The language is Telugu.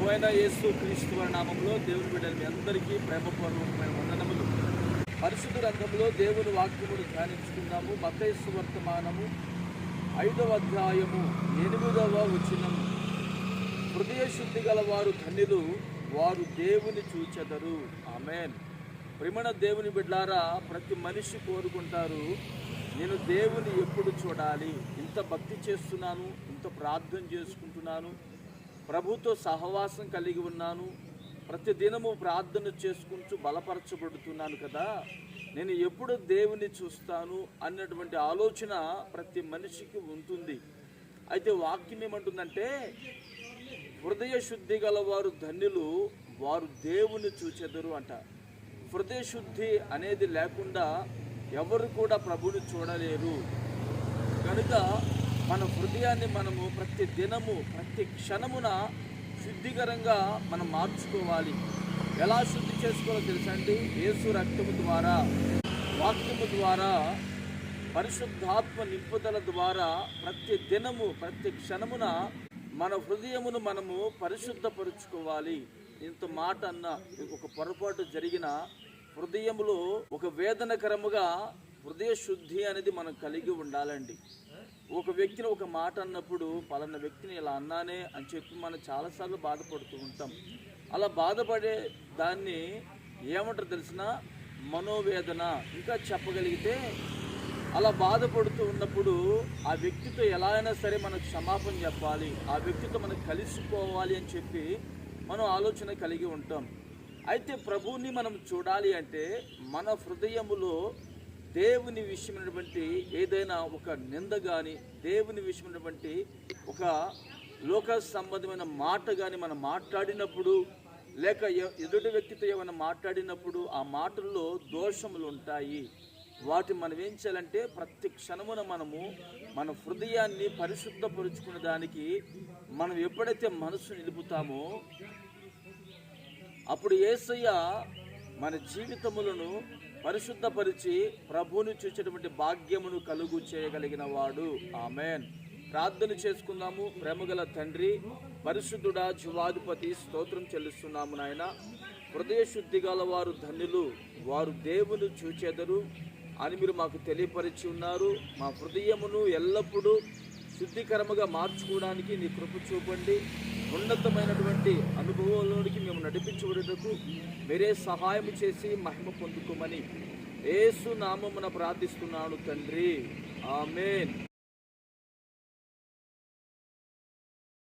ప్రభువైన యేసు క్రీస్తు వారి నామంలో దేవుని బిడ్డలు మీ అందరికీ ప్రేమపూర్వకమైన వందనములు. పరిశుద్ధ గ్రంథంలో దేవుని వాక్యమును ధ్యానించుకుందాము. మత్తయి సువార్తమానము 5వ అధ్యాయము 8వ వచనము. హృదయ శుద్ధి గల వారు ధన్యులు, వారు దేవుని చూచెదరు. ఆమేన్. ప్రియమైన దేవుని బిడ్డలారా, ప్రతి మనిషి కోరుకుంటారు, నేను దేవుని ఎప్పుడు చూడాలి, ఇంత భక్తి చేస్తున్నాను, ఇంత ప్రార్థన చేసుకుంటున్నాను, ప్రభుతో సహవాసం కలిగి ఉన్నాను, ప్రతి దినము ప్రార్థన చేసుకుంటూ బలపరచబడుతున్నాను కదా, నేను ఎప్పుడు దేవుని చూస్తాను అన్నటువంటి ఆలోచన ప్రతి మనిషికి ఉంటుంది. అయితే వాక్యం ఏమంటుందంటే, హృదయ శుద్ధి గల వారు ధన్యులు, వారు దేవుని చూచెదరు అంట. హృదయ శుద్ధి అనేది లేకుండా ఎవరు కూడా ప్రభుని చూడలేరు. కనుక మన హృదయాన్ని మనము ప్రతి దినము ప్రతి క్షణమున శుద్ధికరంగా మనం మార్చుకోవాలి. ఎలా శుద్ధి చేసుకోవాలో తెలుసా అండి? యేసు రక్తము ద్వారా, వాక్యము ద్వారా, పరిశుద్ధాత్మ నింపుదల ద్వారా ప్రతి దినము ప్రతి క్షణమున మన హృదయమును మనము పరిశుద్ధపరుచుకోవాలి. ఇంత మాట అన్న ఒక పొరపాటు జరిగిన హృదయములో ఒక వేదనకరముగా హృదయ శుద్ధి అనేది మనం కలిగి ఉండాలండి. ఒక వ్యక్తిని ఒక మాట అన్నప్పుడు పలానా వ్యక్తిని ఇలా అన్నానే అని చెప్పి మనం చాలాసార్లు బాధపడుతూ ఉంటాం. అలా బాధపడే దాన్ని ఏమంటారు తెలిసిన మనోవేదన. ఇంకా చెప్పగలిగితే అలా బాధపడుతూ ఉన్నప్పుడు ఆ వ్యక్తితో ఎలా అయినా సరే మనకు క్షమాపణ చెప్పాలి, ఆ వ్యక్తితో మనం కలిసిపోవాలి అని చెప్పి మనం ఆలోచన కలిగి ఉంటాం. అయితే ప్రభువుని మనం చూడాలి అంటే మన హృదయములో దేవుని విషయమైనటువంటి ఏదైనా ఒక నింద కానీ, దేవుని విషయమైనటువంటి ఒక లోక సంబంధమైన మాట కానీ మనం మాట్లాడినప్పుడు, లేక ఎదుటి వ్యక్తితో ఏమైనా మాట్లాడినప్పుడు ఆ మాటల్లో దోషములు ఉంటాయి. వాటిని మనం ఏం చేయాలంటే ప్రతి క్షణమున మనము మన హృదయాన్ని పరిశుద్ధపరుచుకునే దానికి మనం ఎప్పుడైతే మనసు నిలుపుతామో అప్పుడు యేసయ్య మన జీవితములను పరిశుద్ధపరిచి ప్రభువుని చూసేటువంటి భాగ్యమును కలుగు చేయగలిగిన వాడు. ఆమేన్. ప్రార్థన చేసుకుందాము. ప్రేమగల తండ్రి, పరిశుద్ధుడా, జీవాధిపతి, స్తోత్రం చెల్లిస్తున్నాము నాయన. హృదయ శుద్ధి గల వారు ధన్యులు, వారు దేవుని చూచెదరు అని మీరు మాకు తెలియపరిచి ఉన్నారు. మా హృదయమును ఎల్లప్పుడూ శుద్ధికరముగా మార్చుకోవడానికి నీ కృప చూపండి. ఉన్నతమైనటువంటి అనుభవంలోనికి మేము నడిపించబడటకు మీరే సహాయం చేసి మహిమ పొందుకోమని యేసు నామమున ప్రార్థిస్తున్నాను తండ్రి. ఆమేన్.